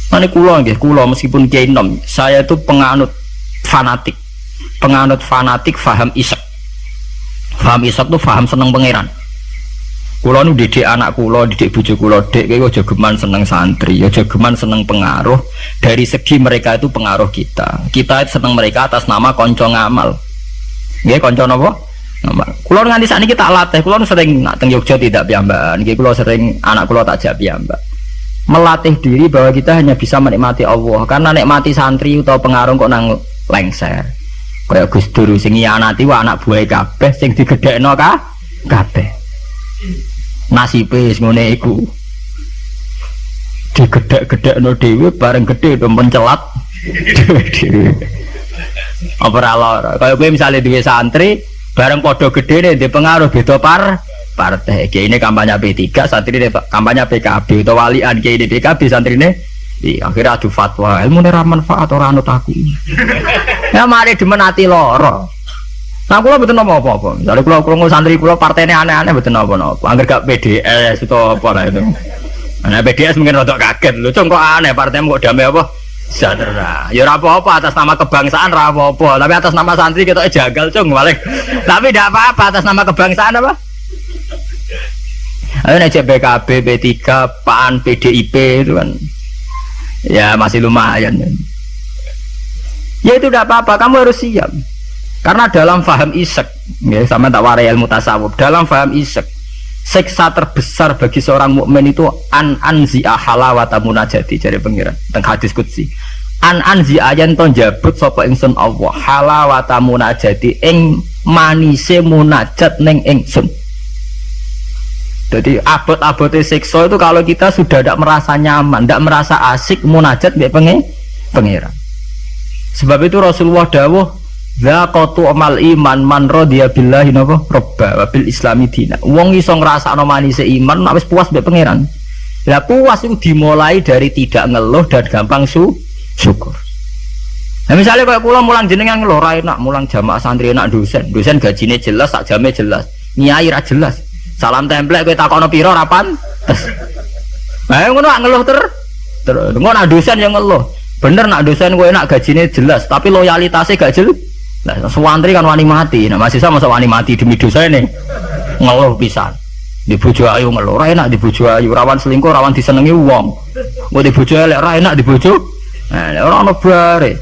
Mane kula nggih, kula meskipun kiai nom, saya itu penganut fanatik. Penganut fanatik faham isek. Faham isek tuh faham seneng pangeran. Kula nu didik anak kula, didik bojo kula, Dek kowe aja geman seneng santri, aja geman seneng pengaruh. Dari segi mereka itu pengaruh kita. Kita seneng mereka atas nama kanca ngamal. Nggih, kanca napa? Ngamal. Kula nganti sakniki tak latih, kula sering nak teng Yogya tidak piyambakan. Nggih kula sering anak kula tak jak piyambak. Melatih diri bahwa kita hanya bisa menikmati Allah, karena nikmati santri utawa pengaruh kok nang lengser. Kaya Gus Dur sing nyianati wa anak buahe kabeh sing digedhekno kabeh. Nasibe wis ngene iku. Digedhek-gedhekno dhewe bareng gedhe do mencelat dhewe. Apa ora lara. Kaya kowe misale duwe santri bareng padha gedhene ndek pengaruh beda partai. Kiai ini kampanye P3, santri ini kampanye PKB atau walian kiai ini PKB, santri ini akhirnya adu fatwa ilmu ini manfaat orang anut aku. Ya mari dimenati loro. Nah, kalau betul apa-apa. Misalnya kalau santri kalau partainya aneh-aneh betul apa-apa. Angger gak PDS atau apa lah itu. Nah, PDS mungkin rada kaget. Lu kok aneh partaimu kok damai apa? Sejahtera. Ya ora apa-apa atas nama kebangsaan ora apa-apa. Tapi atas nama santri kita jagal cung balik. Tapi tidak apa-apa atas nama kebangsaan apa? Ayo nek PKB, P3, PAN, PDIP itu kan. Ya masih lumayan. Ya itu tidak apa-apa. Kamu harus siap. Karena dalam faham isek, ya, sama tak warai ilmu tasawuf. Dalam faham isek, siksa terbesar bagi seorang mukmin itu anzi'a halawata munajati dari pengiran. Teng hadis qudsi. Anzi'a yen to njabut sapa ingsun Allah halawata munajati ing manise munajat ning ingsun. Jadi abot-abote siksa itu kalau kita sudah tidak merasa nyaman, tidak merasa asik munajat mbek pengiran. Sebab itu Rasulullah dawuh zaqatu amal iman man radiya billahi napa robba wa bil islami dina. Wong iso ngrasakno manise iman nek wis puas mbek pangeran. Lah puas itu dimulai dari tidak ngeluh dan gampang syukur. Nah misalnya kayak kula mulang jenengan ngeluh ra enak, mulang jamaah santri enak dosen gajine jelas, sak jame jelas. Nyai ra jelas. Salam templek kowe takono pira ra pantes. Lah ngono ngeluh terus ngono dosen yang ngeluh. Bener nak dosen kowe enak gajine jelas, tapi loyalitasnya gak jelas. Nah, santri kan wani mati. Nah, mahasiswa masa wani mati demi dosa ini ngeluh pisan. Di bojo ayu ngeluh, ra enak di bojo ayu, rawan selingkuh, rawan disenengi wong. Mau di bojo elek ra enak di bojo. Nah, ora ono bare.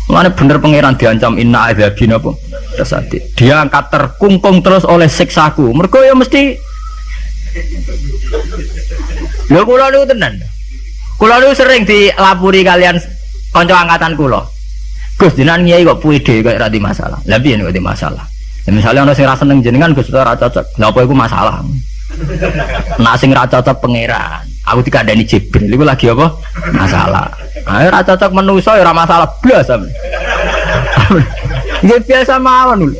Mulane bener pangeran diancam inna adzabin apa? Tersati. Dia angkat terkungkung terus oleh siksaku. Mergo ya mesti lho kula niku tenan. Kula niku sering dilapuri kalian kanca angkatan kula. Gus jenengan nyai kok puide kok ora di masalah. Lah piye kok di masalah? Ya misalnya ana sing ra seneng jenengan Gus ora cocok. Lha apa iku masalah? Nek sing ra cocok pangeran, aku dikandani Jibril iku lagi apa? Masalah. Ayo ra cocok manusa ya ora masalah blas. Nggih biasa mawon lho.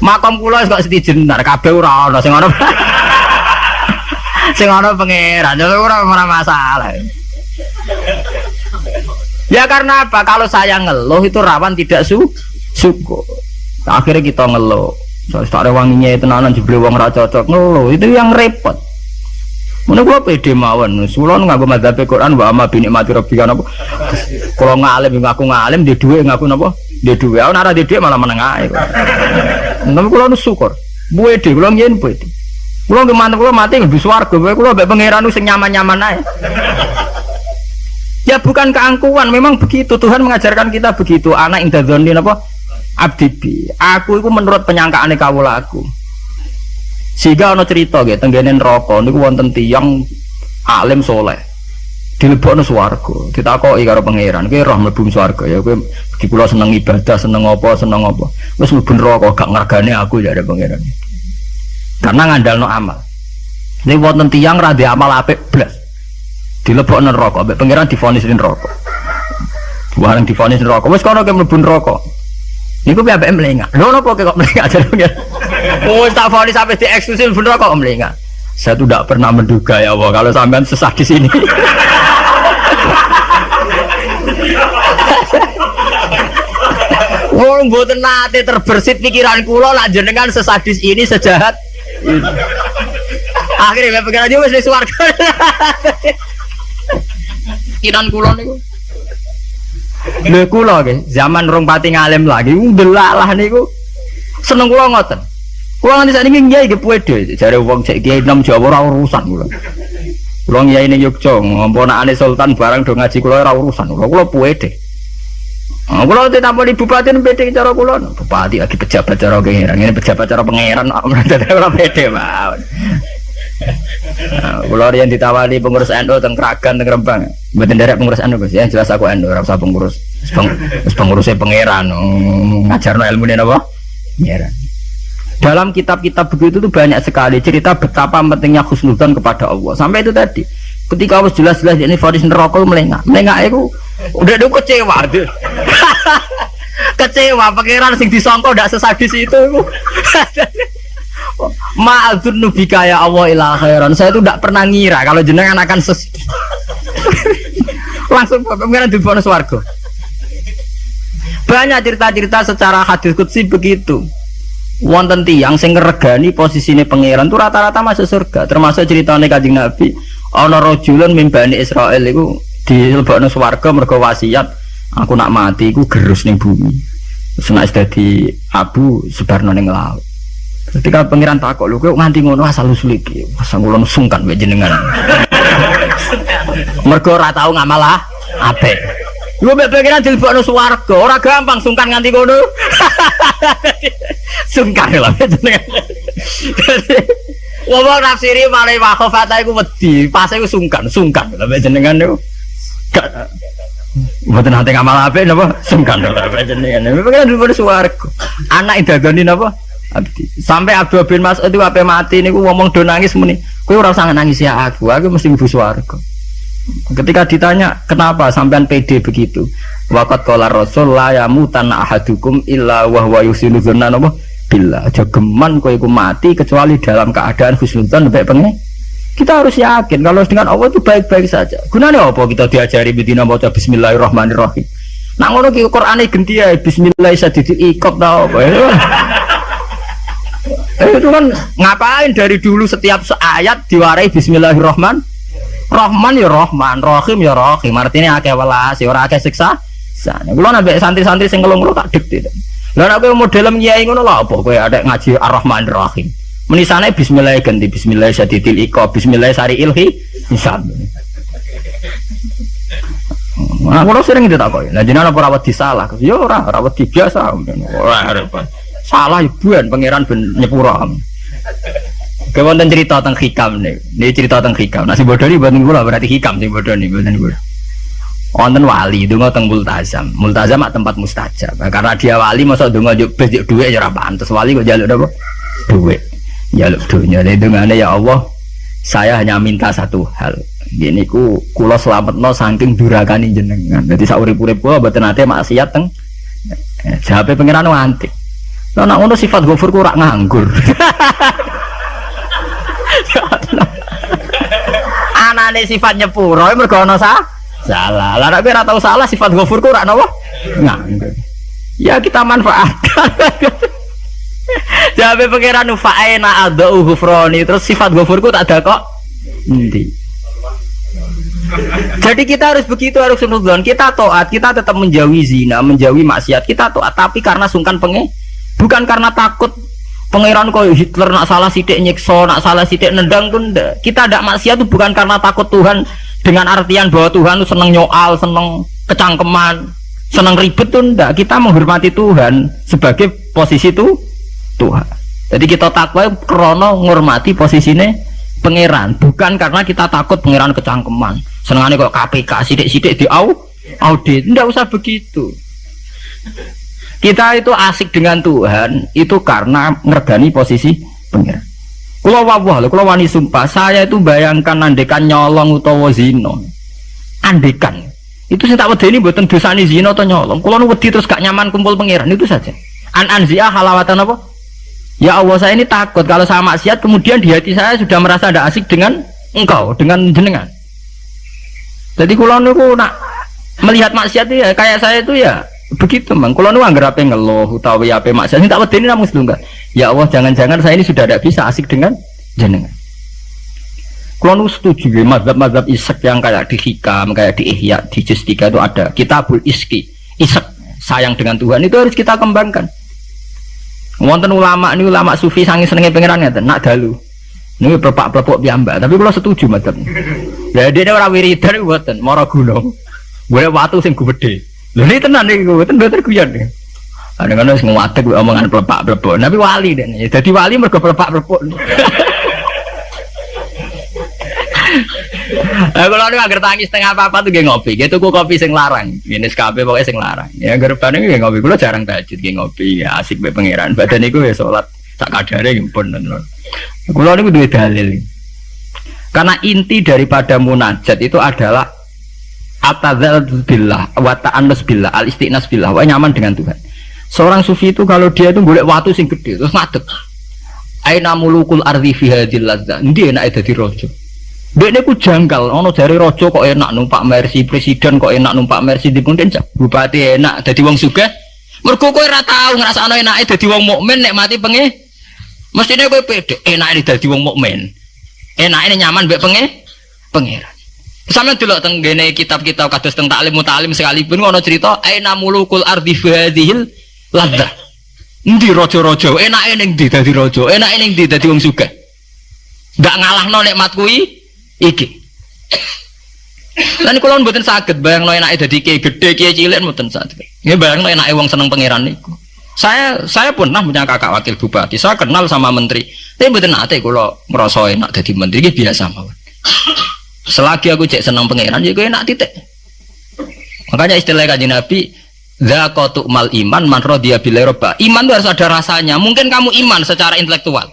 Makam kula kok setijenar kabeh ora ana sing ana. Sing ana pangeran, ora masalah. Ya karena apa? Kalau saya ngeluh itu rawan tidak syukur. Akhirnya kita ngeluh. Soalnya tak ada wanginya itu nanan jebule wong ra cocok ngeluh. Itu yang repot. Mana gua pede mawon. Sulon ngaku madzhab Quran wa amma bi nikmati rabbika napa. Kalau ngalim ngaku ngalim di dhuwit ngaku napa? Di dhuwit. Ana ora di dhuwit malah meneng ae. Nang kula nu syukur. Pede kula yen pede. Kula ngemanten kula mati ngebu swarga. Kula mbek pangeran sing nyaman-nyaman ae. Ya bukan keangkuhan, memang begitu. Tuhan mengajarkan kita begitu. Anak indadzoni apa? Abdibi. Aku itu menurut penyangkaane kawula aku. Sehingga ana cerita nggih tenggene neraka niku wonten tiyang alim saleh. Dilebokno swarga. Ditakoki karo pangeran, "Kowe roh mlebu swarga ya kowe iki kula seneng ibadah, seneng apa? Wis mlebu neraka gak ngargane aku ya ada pangeran." Karena ngandalno amal. Nek wonten tiyang ra ndek amal apik blas. Dilebokno neraka, mbek pangeran divonis neraka. Bareng divonis neraka, wis kono ke mlebu neraka. Niku piye ambek mlengak. Lho napa kok mlengak jenenge? Oh, tak vonis sampai di eksklusif bener kok mlengak. Saya tuh tidak pernah menduga ya Allah kalau sampean sesadis ini. Oh, mboten nate terbersit pikiran kula lak jenengan sesadis ini sejahat ini. Akhirnya pikiran dia wis swarga. Kiran kula niku. Lho kula nggih, zaman rong pati ngalim lagi ndelalah niku. Seneng kula ngoten. Kula nganti sakniki nggih nggih pede, jare wong cek kiai nom Jawa ora urusan kula. Kula ngiyai ning Yogya, ngomponakane sultan barang do ngaji kula ora urusan. Kula pede. Kula ditampani bupati pede cara kula. Bupati lagi pejabat cara pangeran, ngene pejabat cara pangeran ora pede mawon. Kula riyen ditawani pengurus NU teng Kragan teng Rembang. Mboten derek pengurus NU Gus ya, jelas aku NU ora usah pengurus. Wis pengurusé pangeran ngajarno ilmune napa? Pangeran. Dalam kitab-kitab begitu tuh banyak sekali cerita betapa pentingnya husnudzon kepada Allah. Sampai itu tadi, ketika Allah jelas-jelas ini vonis neraka melengak itu udah kecewa tuh. Kecewa pangeran sing disangka ndak sesadis itu. Ma'adzun nubika ya Allah ila khairan. Saya itu tidak pernah ngira kalau jenengan akan langsung pangeran dibono swarga. Banyak cerita-cerita secara hadis qudsi begitu. Wonten tiyang sing ngregani posisine pangeran itu rata-rata masuk surga. Termasuk ceritane Kanjeng Nabi, ana rajulun min Bani Israil iku dilebokno swarga mergo wasiat, aku nak mati iku gerus ning bumi. Terus nek dadi abu sebarno ning laut. Ketika pangeran takok lho kowe nganti ngono asal usul iki. Asal kula sungkan mek jenengan. Mergo ora tau ngamal apik. Lu mek pangeran dilebokno swarga, ora gampang sungkan nganti ngono. Sungkan lho jenengan. Wong nafsiri mari wakhofata iku wedi, pas iku sungkan lho mek jenengan niku. Mboten nate ngamal apik napa? Sungkan lho mek jenengan. Pangeran dilebokno swarga. Anak idagoni napa? Abdi. Sampai Abdul bin Mas'ud itu ape mati niku ngomong do nangis muni, kowe ora usah nangis ya aku mesti mlebu swarga. Ketika ditanya kenapa sampean pede begitu, waqat qala rasul la yamutan ahadukum illa wa huwa yusinu dzanna billah. Aja geman kowe iku mati kecuali dalam keadaan husnudzon mbek pengen. Kita harus yakin kalau dengan Allah itu baik-baik saja. Gunane apa kita diajari bedina maca bismillahirrahmanirrahim. Nak ngono ki Qur'ane genti ya bismillah sadidil iqab ta apa. Itu kan ngapain dari dulu setiap ayat diwarai bismillahirrahman. Rahman ya Rahman, Rahim ya Rahim. Artinya akeh welas, ora akeh siksa. Kulo nambah santri-santri sing ngelung tak dikte. Lah nek kowe model kiai ngono lho apa kowe adek ngaji Ar-Rahman Rahim. Menisane bismillah ganti bismillah sadidil iqab, bismillah sariil hisab. Nah, kulo sering ditakoki. Lah jenengan apa rawat disalah? Ya ora rawat biasa. Ora repot. Salah ibuan pangeran ben nyepuro. Kewonten cerita tentang hikam nih. Ini cerita tentang hikam. Nasi bodoni buatan gula berarti hikam sih bodoni buatan gula. Wonten wali donga teng multazam. Multazam mak tempat mustajab. Karena dia wali masa donga bejuk duit ya ora pantes. Wali kok njaluk apa? Duit. Njaluk dunya. Dongane ya Allah, saya hanya minta satu hal. Gini ku kula slametno saking durakane jenengan. Dadi sak urip-urip kula mboten nate maksiat teng. Jawabe pangeran antik. Lah nek ngono sifat ghafur ku ora nganggur. Anane sifat nyepuro mergo ana salah. Lah nek ora tau salah sifat ghafur ku ora napa? Nganggur. Ya kita manfaatkan. Jawabe pangeran fa'ina adau ghufrani terus sifat ghafur ku tak ada kok. Endi? Jadi kita harus begitu, harus husnudzon. Kita taat, kita tetap menjauhi zina, menjauhi maksiat. Kita taat tapi karena sungkan bukan karena takut pangeran kok Hitler nak salah sidik nyiksa, nak salah sidik nendang tuh ndak. Kita tidak maksiat itu bukan karena takut Tuhan dengan artian bahwa Tuhan itu seneng nyoal, seneng kecangkeman, seneng ribet tuh ndak. Kita menghormati Tuhan sebagai posisi itu Tuhan. Jadi kita takwa karena menghormati posisinya pangeran, bukan karena kita takut pangeran kecangkeman. Senengane kok KPK sidik-sidik di audit, ndak usah begitu. Kita itu asik dengan Tuhan itu karena ngergani posisi pangeran. Kula wawah lho, kula wani sumpah, saya itu bayangkan andekan nyolong utawa zina. Andekan. Itu sing tak wedeni mboten dosane zina atau nyolong. Kula nu wedi terus gak nyaman kumpul pangeran itu saja. Anzia halawatan apa? Ya Allah, saya ini takut kalau saya maksiat kemudian di hati saya sudah merasa tidak asik dengan engkau, dengan jenengan. Jadi kula niku nak melihat maksiat itu ya kayak saya itu ya begitu mang. Kalau nu anggar apa ngeluh utawi apa maksiat ini tak wedeni namun sedungkan. Ya Allah, jangan-jangan saya ini sudah tidak bisa asik dengan jenengan. Kalau nu setuju ya, mazhab-mazhab isek yang kayak di Hikam, kayak di Ihya, di Juz 3 itu ada Kitabul Iski, isek sayang dengan Tuhan itu harus kita kembangkan. Wonten ulama ini ulama sufi sangi senenge pangeran ngeten, nak dalu. Ini perpak-perpok piyambak, tapi kalau setuju mazhab. Ya dia ora wiridan mboten, mara gunung. Golek watu sing gedhe. Lho ini tenan iki mboten guyon. Kadang-kadang wis ngadeg omongan perpak-perpok, tapi wali dene. Dadi wali mergo perpak-perpok. Kalau ini agar tangis setengah apa tuh gak ngopi, gitu tuku kopi sing larang, ini SKP pokoknya sing larang. Ya gerban ini gak ngopi, kalau jarang tahajud gak ngopi, ya asik be pangeran. Badan itu ya sholat tak kadare pun. Kalau ini duwe dalil. Karena inti daripada munajat itu adalah atadzal billah, wa ta'annus billah, al istiqnas billah, wa nyaman dengan Tuhan. Seorang sufi itu kalau dia itu golek watu sing gede terus ngadeg. Aina mulukul ardi fi hadhil ladzah. Ndi enake dadi raja. Dekne ku janggal, ono jare raja kok enak numpak Mercy, presiden kok enak numpak Mercy dipundhen bupati enak dadi wong sugih. Mergo kowe ora tau ngrasakno enake dadi wong mukmin nek mati penge. Mestine kowe pede enake dadi wong mukmin. Enake nyaman mbek pangeran. Sampeyan delok teng ngene kitab-kitab kados teng taklim mutalim sekalipun ono cerita aina mulukul ardi hadhil ladha. Endi raja-raja enake ning ndi dadi raja, enake ning ndi dadi wong sugih. Ndak ngalahno nikmat kuwi iki. Lan kula mboten saged bayangno enake dadi kiai gedhe, kiai cilik mboten saged. Nggih bayangno enake wong seneng pangeran niku. Saya pernah punya kakak wakil bupati. Saya kenal sama menteri. Tapi mboten nate kula ngrasa enak dadi menteri iki biasa mawon. Selagi aku cek seneng pangeran ya kowe enak titik. Makanya istilah Kanjeng Nabi zaqatu mal iman man radiya billahi robba. Iman itu harus ada rasanya. Mungkin kamu iman secara intelektual.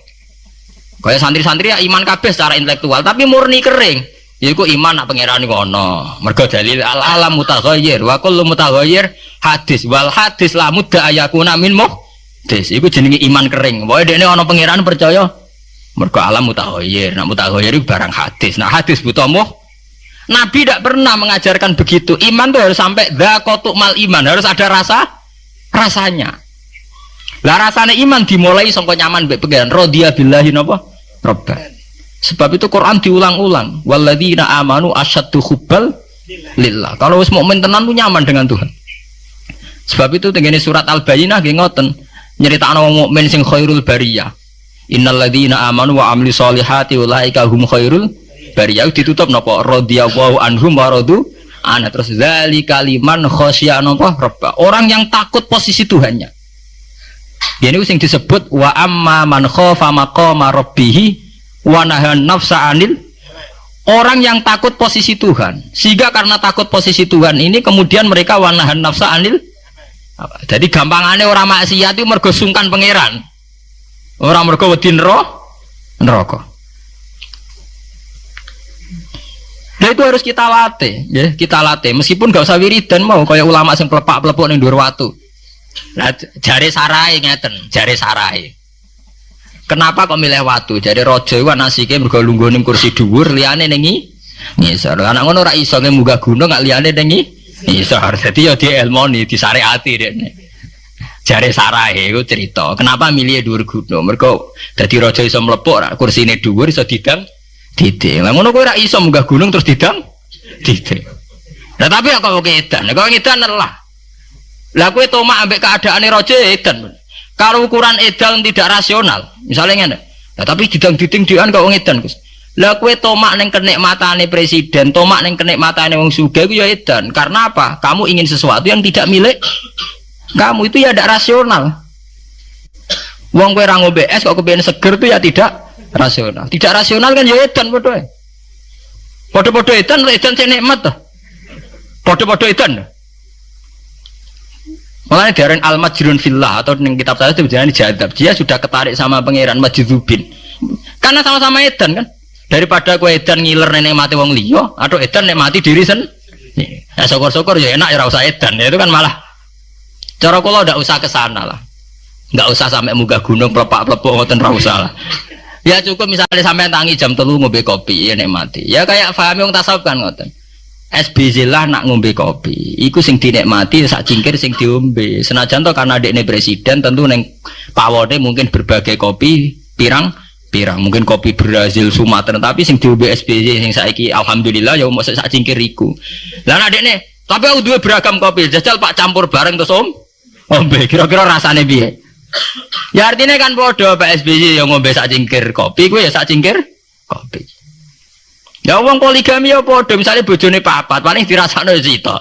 Kayak santri-santri ya iman kabeh secara intelektual, tapi murni kering. Yaiku iman nak pangeran iku ana. Mergo dalil al-alam mutaghayyir wa kullu mutaghayyir hadis wal hadis la mudda ayakuna min muhdis. Iku jenenge iman kering. Pokoke dekne ana pangeran percaya mergo alam mutaghayyir. Nak mutaghayyir iku barang hadis. Nah hadis buta Nabi tidak pernah mengajarkan begitu. Iman itu harus sampai dzaqatu mal iman, harus ada rasanya. Lah rasane iman dimulai sangka nyaman mbek pangeran radhiya billahi napa? Robba. Sebab itu Quran diulang-ulang. Walladzina amanu asyaddu hubbal lillah. Kalau wis mukmin tenan tuh nyaman dengan Tuhan. Sebab itu tengene surat Al-Bayyinah nggih ngoten, nyeritakno wong mukmin sing khairul bariyah. Innalladzina amanu wa amilus solihati ulaika hum khairul bariyah. Ditutup napa? Radhiyallahu anhum wa radu an. Terus zalika liman khasya napa? Robba. Orang yang takut posisi Tuhannya. Ini sing disebut wa amma man khafa maqama rabbih wa nahan nafsa anil. Orang yang takut posisi Tuhan, sehingga karena takut posisi Tuhan ini kemudian mereka wa nahan nafsa anil. Jadi gampangane orang maksiat itu mergo sungkan pangeran. Orang mergo wedi neraka. Nah itu harus kita latih, ya, kita latih. Meskipun gak usah wiridan mau kayak ulama sing pelepak-pelepok ning dhuwur watu. Nah, jare sarai ngeten, jare sarai. Kenapa kok milih watu? Jare raja iku nasike mergo lungguh ning kursi dhuwur, liyane ning ngisor. Anak ngono ora iso munggah gunung gak liyane ning ngisor. Dadi ya dielmoni, disyariati dekne. Jare sarai iku cerita. Kenapa milih dhuwur gunung? Mergo dadi raja iso mlepuk, kursine dhuwur iso didang titik. Lah ngono kowe ora iso munggah gunung terus didang titik. Lah tapi kok edan, kok edan lelah. Lah kowe tomak ambek keadaane raja edan. Kalau ukuran edan tidak rasional, misalnya ngene. Lah tapi didang-diding-dian kok wong edan, Gus. Lah kowe tomak ning kenikmatane presiden, tomak ning kenikmatane wong sugih ku ya edan. Karena apa? Kamu ingin sesuatu yang tidak milik kamu, itu ya tidak rasional. Wong kowe ra ngombe es kok kepengin seger itu ya tidak rasional. Tidak rasional kan ya edan padha. Padha-padha edan sing nikmat to. Padha-padha edan. Makanya diaran al-majrun fillah atau ning kitab saya itu jangan dijadab. Dia sudah ketarik sama pangeran majdzubin. Karena sama-sama edan kan. Daripada kowe edan ngiler nek mati wong liya atau edan nek mati diri sendiri. Ya syukur-syukur ya enak ya ora usah edan. Ya, itu kan malah cara kula ndak usah ke sana lah. Enggak usah sampai munggah gunung pelepak-pelepok ngoten ra usah lah. Ya cukup misalnya sampai tangi jam 3 ngombe kopi ya nek mati. Ya kayak paham wong tasawuf kan ngoten. SBZ lah nak ngombe kopi. Iku sing dinikmati sak cingkir sing diombe. Senajan to karena dekne presiden tentu neng pawone mungkin berbagai kopi pirang pirang. Mungkin kopi Brazil, Sumatera, tapi sing diombe SBY sing saiki alhamdulillah ya mosok sak cingkir iku. Lah adekne, tapi aku duwe beragam kopi, jajal Pak campur bareng terus ombe. Kira-kira rasane piye? Ya artinya kan padha Pak SBY yang ngombe sak cingkir kopi, kuwi ya sak cingkir kopi. Ya wong poligami ya padha, misale bojone papat, paling dirasakno sita.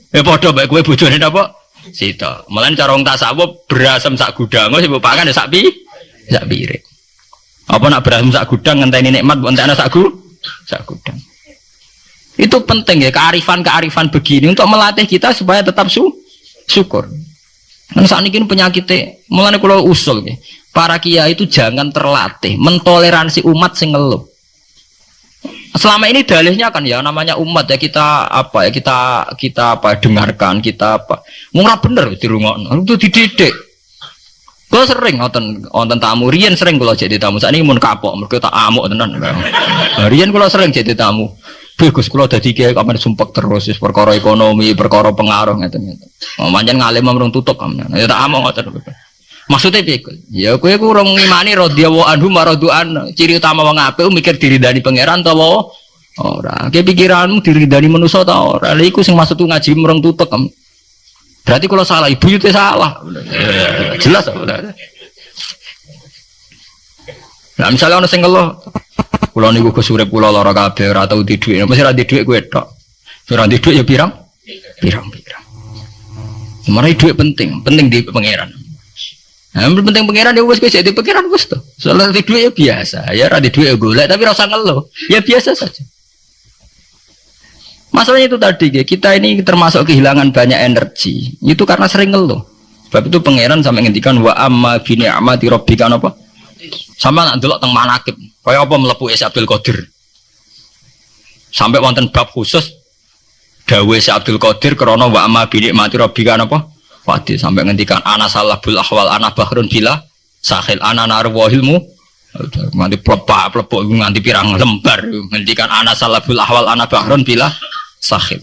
Ya padha bae kowe bojone napa? Sita. Mulane cara wong tasawuf berasem sak gudang, sing mbok pangan ya sak piring. Apa nak berasem sak gudang ngenteni nikmat mbok entekno sak gudang. Itu penting ya kearifan begini untuk melatih kita supaya tetap syukur. Kan saat ini penyakitnya, mulane kula usul ya. Para kiai itu jangan terlatih mentoleransi umat sing ngeluh. Selama ini dalihnya kan ya namanya umat ya kita dengarkan kita apa murah bener dirungokno itu dididik. Kalau sering nonton tamu riyen sering kalau jadi tamu saat ini mun kapok mergo tak amuk tenan. Riyen kalau sering jadi tamu bagus kalau dadi kiai kamen sumpek terus perkara ekonomi perkara pengaruh ngeten. Manjen ngalim mrung tutup kamen ya tak amuk ngoten. Maksudnya piye? Ya kowe ku urung ngimani radhiyallahu anhu maradu'an. Ciri utama wong apik mikir diridani pangeran ta wae ora. Ki pikiranmu diridani manusa ta ora. Lha iku sing maksud ngaji mrung tutuk. Berarti kalau salah ibu itu salah. Jelas apa? Nah misalnya ono sing ngeluh kula niku Gus urip kula lara kabeh ora tau di dhuwit. Mesti ra di dhuwit kowe tok. Ora di dhuwit ya pirang. Sebenarnya dhuwit penting di pangeran. Nah, penting pangeran ya wis kowe jadi pangeran wis to. Soal di dhuwit ya biasa, ya ra di dhuwit ya golek tapi ora usah ngeluh. Ya biasa saja. Masalahnya itu tadi kita ini termasuk kehilangan banyak energi. Itu karena sering ngeluh. Sebab itu pangeran sampai ngendikan wa amma bi ni'mati rabbika apa? Sama nak delok teng manakib. Kaya apa mlebu Syekh Abdul Qadir. Sampai wonten bab khusus dawuh Syekh Abdul Qadir krana wa amma bi ni'mati rabbika apa? Wadi sampai ngendikan ana salahul ahwal ana bahrun bila sahil ana narwahilmu nganti plepok nganti pirang lembar ngendikan ana salahul ahwal ana bahrun bila sahil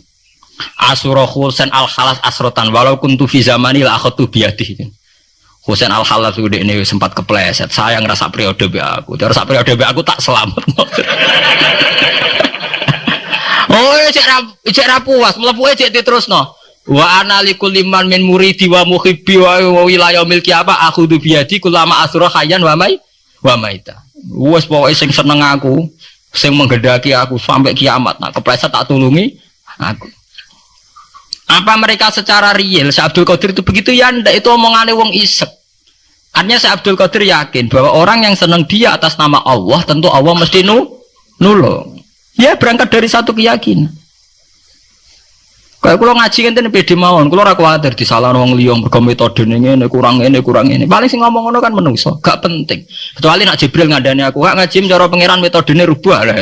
asura Husain al khalas asrotan walau kuntu fi zamani la akhatu biadi Husain al khalas udah ini sempat kepleset saya ngerasa periode be aku terus periode be aku tak selamat. Oh cek ra puas mlebu cek diterusno. Wa ana likulli man min muridi wa muhibbi wa wilayah milki apa aku du biadi kulama asra hayyan wa maita. Wes pokoke sing seneng aku, sing menggedaki aku sampai kiamat. Nak kepleset tak tulungi aku. Apa mereka secara real Syekh Abdul Qadir itu begitu ya ndak itu omongane wong isek. Artinya Syekh Abdul Qadir yakin bahwa orang yang senang dia atas nama Allah tentu Allah mesti nulung. Ya berangkat dari satu keyakinan. Kayak kalau ngaji kan ini pede mawon, kalau ora kuwatir disalahno wong liya mergo metode ngene kurang ini. Paling sing ngomong ngono kan menungso, gak penting. Kecuali nak Jibril ngandani aku, gak ngaji cara pangeran metodene rubah lah.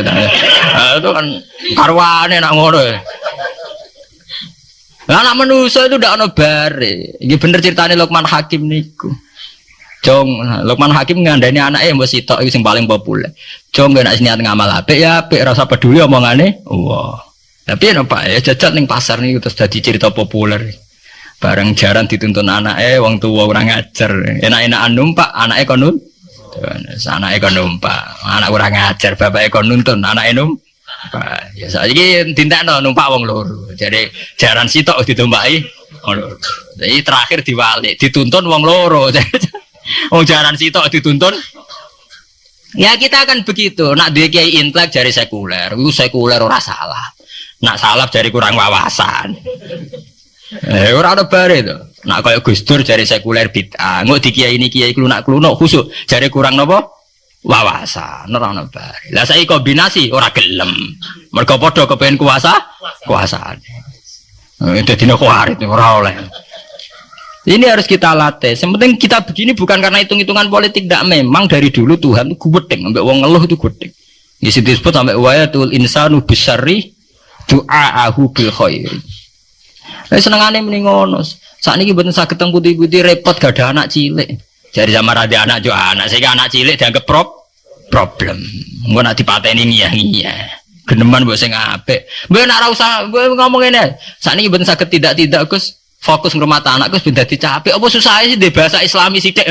Itu kan karwane nak ngono. Lah nak menungso itu ndak ono bare. Iki bener ceritane Luqman Hakim niku. Jong, Luqman Hakim ngandani anake mbok sitok iki sing paling populer. Jong nek niat ngamal apik ya apik rasa peduli omongane. Wah. Tapi ya Pak ya jajat ning pasar nih terus jadi cerita populer. Bareng jaran dituntun anake wong tuwa ora ngajar. Enak-enakan numpak anake kon anake kon numpak. Anak ora ngajar bapake kon nuntun anake numpak. Ya saiki dintekno numpak wong loro. Jadi jaran sitok ditumpaki wong loro. Jadi terakhir diwalik dituntun wong loro. Wong jaran sitok dituntun. Ya kita akan begitu. Nak duwe kiai intelek jari sekuler. Iku sekuler ora salah. Nak salah dari kurang wawasan. Ora ada bare to. Nak kaya Gus Dur jare sekuler bid'ah. Engko di kiai ini kiai klunak-klunuk khusuk jare kurang napa? Wawasan. Ora ana bare. Lah saiki kombinasi ora gelem. Mergo padha kepengin kuasaan. Dadine kuarit ora oleh. Ini harus kita latih. Yang penting kita begini bukan karena hitung-hitungan politik, tidak. Memang dari dulu Tuhan itu gubedeng, sampai wong ngeluh itu gubedeng. Di situ disebut sampai wayatul insanu bisyarri du'aahu bil khairi. Senengane mending ngono. Sakniki mboten saged teng putih-putih repot gak ada anak cilik. Jadi sama ada anak jo anak, sehingga anak cilik dianggap problem. Engko nek dipateni ngiyah-ngiyah. Geneman mbok sing apik. Mbok nek ora usah ngomong ngene. Sakniki mboten saged tidak Gus. fokus ngrumat anakku wis ben dadi capek. Apa susah sih di bahasa Islami sithik.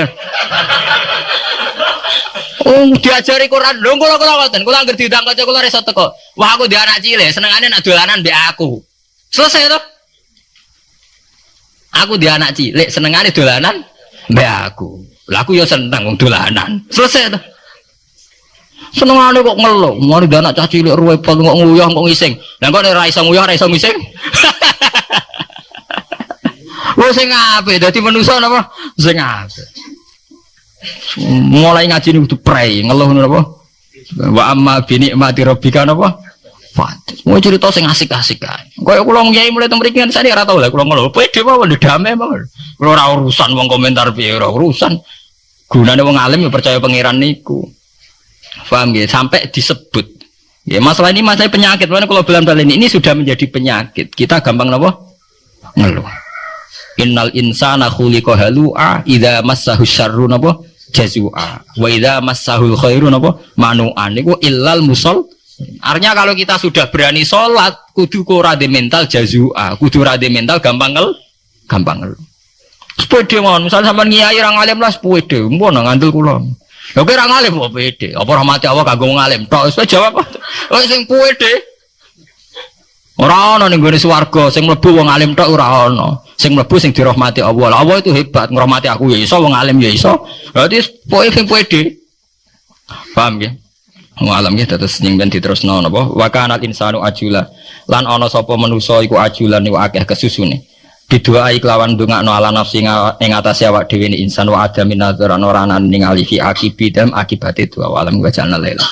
Diajari Quran lho kula ngoten. Kula anggere diundang kanca kula iso teko. Wah aku di anak cilik, senengane nak dolanan mbek aku. Selesai to. Aku di anak cilik, senengane dolanan mbek aku. Lah aku ya seneng wong dolanan. Selesai to. Senengane kok ngeluh, mari di anak caci cilik repot kok nguyah kok ngising. Lah kok ora iso nguyah, ora iso ngising. Wong sing apik dadi manusa napa? Sing apik. Mulai ngaji niku prei ngeluh napa? Wa amma bi nikmati rabbika napa? Mau cerita sing asik-asik kae. Kaya kula ngyai mulai teng mriki kan sane ora tau lah kula ngeluh. Pede mawon damai mawon. Kula ora urusan wong komentar piye ora urusan. Gunane wong alim ya percaya pangeran niku. Paham nggih? Sampai disebut. Ya masalah ini masalah penyakit. Mana kalau bilang ini sudah menjadi penyakit. Kita gampang napa? Ngeluh. Innal insana khuliqa halu'a idza massahu syarru napa jazua wa idza massahul khairu napa manu'an niku illal musall. Artinya kalau kita sudah berani sholat kudu ora de mental jazua, kudu ora de mental gampang ngel. Sepede mawon, misal sampean ngiyai ra ngalim lah sepede, mbon ngandel kula. Lha kok ra ngalim kok pede, apa rahmati Allah kanggo ngalim. Tok wis jawab. Wis sing pede. Ora ana ning gone swarga sing mlebu wong alim tok ora ana. Sing mlebu sing dirahmati Allah. Allah itu hebat, ngrahmati aku ya iso, wong alim ya iso. Berarti pokoke sing pede. Paham nggih? Wong alim nggih terus ning ben diterusno napa? Wa kanal insanu ajula. Lan ana sapa manusa iku ajulan niku akeh kesusune. Biduai kelawan ndongakno ala nafsi ing atase awak dhewe insan wa adamin nadzaran ora ana ningali fi akibidam akibate dua alam wa jana lela.